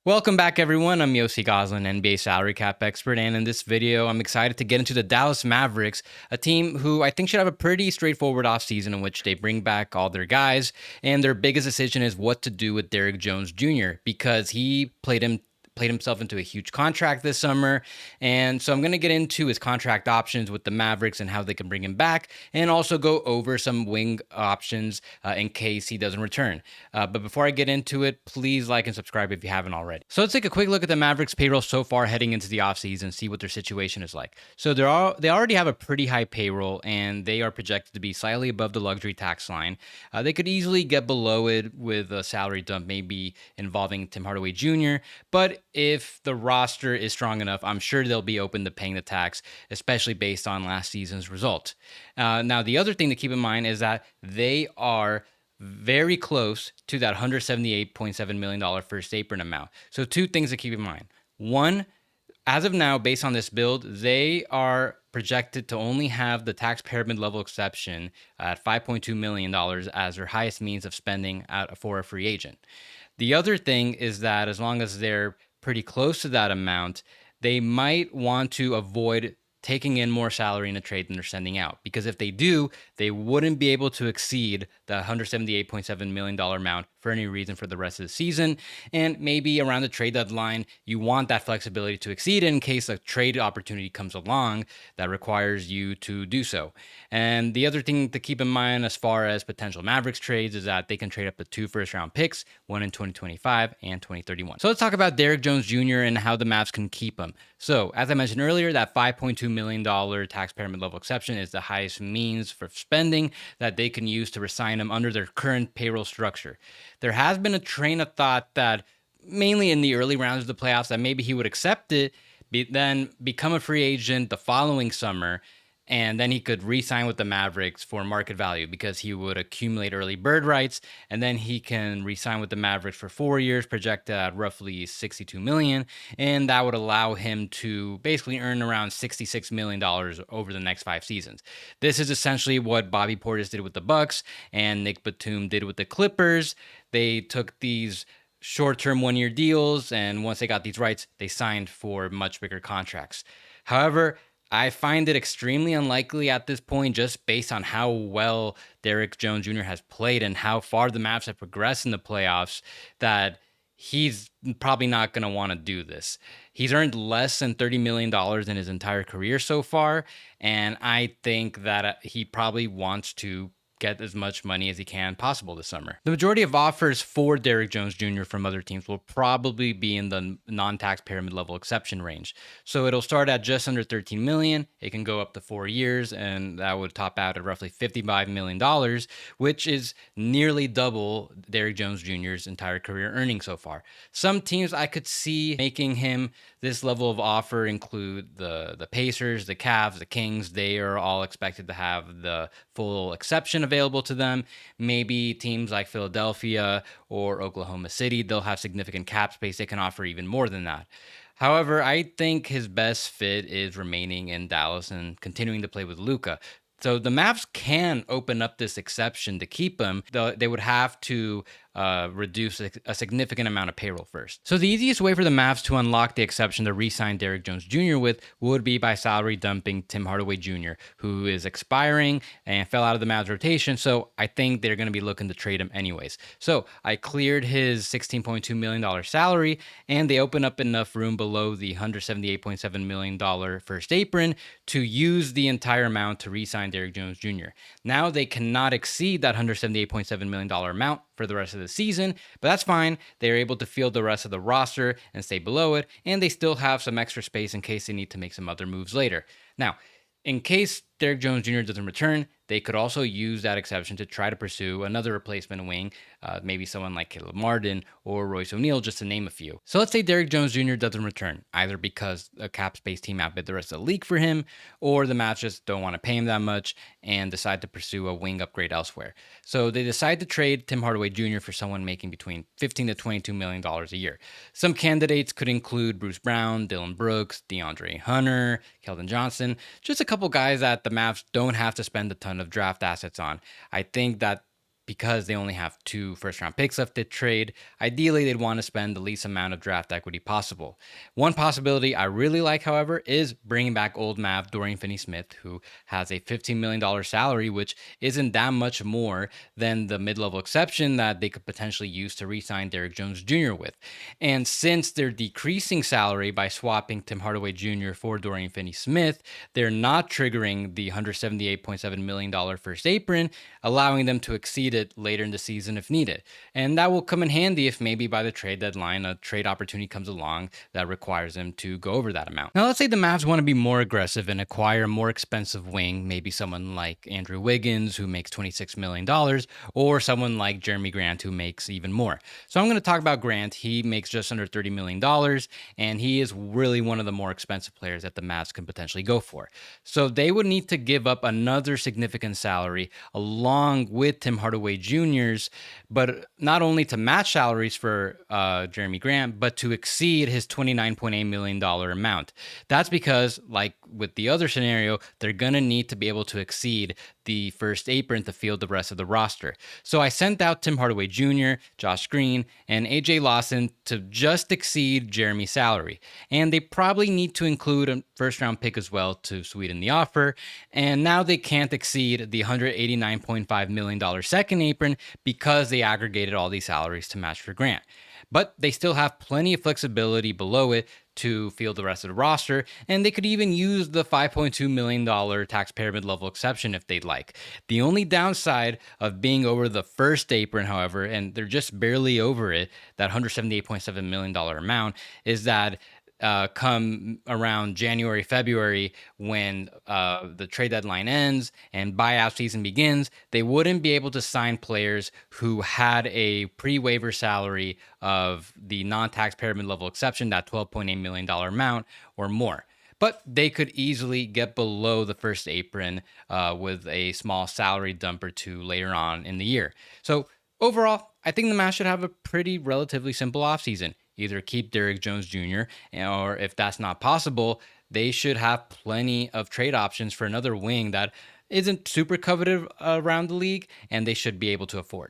Welcome back, everyone. I'm Yossi Goslin, NBA salary cap expert, and in this video, I'm excited to get into the Dallas Mavericks, a team who I think should have a pretty straightforward offseason in which they bring back all their guys, and their biggest decision is what to do with Derrick Jones Jr. because he played himself into a huge contract this summer. And so I'm going to get into his contract options with the Mavericks and how they can bring him back, and also go over some wing options in case he doesn't return. But before I get into it, please like and subscribe if you haven't already. So let's take a quick look at the Mavericks payroll so far heading into the offseason and see what their situation is like. So they already have a pretty high payroll, and they are projected to be slightly above the luxury tax line. They could easily get below it with a salary dump, maybe involving Tim Hardaway Jr., but if the roster is strong enough, I'm sure they'll be open to paying the tax, especially based on last season's result. Now, the other thing to keep in mind is that they are very close to that $178.7 million first apron amount. So two things to keep in mind. One, as of now, based on this build, they are projected to only have the taxpayer mid-level exception at $5.2 million as their highest means of spending for a free agent. The other thing is that as long as they're pretty close to that amount, they might want to avoid taking in more salary in a trade than they're sending out. Because if they do, they wouldn't be able to exceed the $178.7 million amount for any reason for the rest of the season. And maybe around the trade deadline, you want that flexibility to exceed in case a trade opportunity comes along that requires you to do so. And the other thing to keep in mind as far as potential Mavericks trades is that they can trade up to 2 first-round picks, one in 2025 and 2031. So let's talk about Derrick Jones Jr. and how the Mavs can keep him. So as I mentioned earlier, that $5.2 million taxpayer mid-level exception is the highest means for spending that they can use to resign him under their current payroll structure. There has been a train of thought that mainly in the early rounds of the playoffs that maybe he would accept it, then become a free agent the following summer, and then he could re-sign with the Mavericks for market value because he would accumulate early bird rights, and then he can re-sign with the Mavericks for 4 years, projected at roughly $62 million, and that would allow him to basically earn around $66 million over the next 5 seasons. This is essentially what Bobby Portis did with the Bucks and Nick Batum did with the Clippers. They took these short-term one-year deals, and once they got these rights, they signed for much bigger contracts. However, I find it extremely unlikely at this point, just based on how well Derrick Jones Jr. has played and how far the Mavs have progressed in the playoffs, that he's probably not going to want to do this. He's earned less than $30 million in his entire career so far, and I think that he probably wants to get as much money as he can possible this summer. The majority of offers for Derrick Jones Jr. from other teams will probably be in the non-taxpayer mid-level exception range. So it'll start at just under $13 million. It can go up to 4 years, and that would top out at roughly $55 million, which is nearly double Derrick Jones Jr.'s entire career earnings so far. Some teams I could see making him this level of offer include the Pacers, the Cavs, the Kings. They are all expected to have the full exception available to them. Maybe teams like Philadelphia or Oklahoma City, they'll have significant cap space. They can offer even more than that. However, I think his best fit is remaining in Dallas and continuing to play with Luka. So the Mavs can open up this exception to keep him, though they would have to reduce a significant amount of payroll first. So the easiest way for the Mavs to unlock the exception to re-sign Derrick Jones Jr. with would be by salary dumping Tim Hardaway Jr., who is expiring and fell out of the Mavs rotation. So I think they're going to be looking to trade him anyways. So I cleared his $16.2 million salary, and they open up enough room below the $178.7 million first apron to use the entire amount to re-sign Derrick Jones Jr. Now they cannot exceed that $178.7 million amount for the rest of the season, but that's fine. They're able to field the rest of the roster and stay below it, and they still have some extra space in case they need to make some other moves later. Now, in case Derrick Jones Jr. doesn't return, they could also use that exception to try to pursue another replacement wing, maybe someone like Caleb Martin or Royce O'Neal, just to name a few. So let's say Derrick Jones Jr. doesn't return, either because a cap space team outbid the rest of the league for him, or the Mavs just don't want to pay him that much and decide to pursue a wing upgrade elsewhere. So they decide to trade Tim Hardaway Jr. for someone making between $15 to $22 million a year. Some candidates could include Bruce Brown, Dylan Brooks, DeAndre Hunter, Keldon Johnson, just a couple guys that the Mavs don't have to spend a ton of draft assets on. I think that because they only have 2 first round picks left to trade, ideally they'd want to spend the least amount of draft equity possible. One possibility I really like, however, is bringing back old Mav Dorian Finney-Smith, who has a $15 million salary, which isn't that much more than the mid-level exception that they could potentially use to re-sign Derrick Jones Jr. with. And since they're decreasing salary by swapping Tim Hardaway Jr. for Dorian Finney-Smith, they're not triggering the $178.7 million first apron, allowing them to exceed it later in the season if needed. And that will come in handy if maybe by the trade deadline a trade opportunity comes along that requires them to go over that amount. Now, let's say the Mavs want to be more aggressive and acquire a more expensive wing, maybe someone like Andrew Wiggins, who makes $26 million, or someone like Jerami Grant, who makes even more. So I'm going to talk about Grant. He makes just under $30 million, and he is really one of the more expensive players that the Mavs can potentially go for. So they would need to give up another significant salary along with Tim Hardaway Jr.'s, but not only to match salaries for Jerami Grant, but to exceed his $29.8 million amount. That's because, like with the other scenario, they're going to need to be able to exceed the first apron to field the rest of the roster. So I sent out Tim Hardaway Jr., Josh Green, and AJ Lawson to just exceed Jeremy's salary. And they probably need to include a first round pick as well to sweeten the offer. And now they can't exceed the $189.5 million second apron because they aggregated all these salaries to match for Grant. But they still have plenty of flexibility below it to field the rest of the roster, and they could even use the $5.2 million taxpayer mid-level exception if they'd like. The only downside of being over the first apron, however, and they're just barely over it, that $178.7 million amount, is that come around January, February, when the trade deadline ends and buyout season begins, they wouldn't be able to sign players who had a pre-waiver salary of the non-taxpayer mid-level exception, that $12.8 million amount or more. But they could easily get below the first apron with a small salary dump or two later on in the year. So overall, I think the Mavs should have a pretty relatively simple offseason. Either keep Derrick Jones Jr., or if that's not possible, they should have plenty of trade options for another wing that isn't super coveted around the league, and they should be able to afford.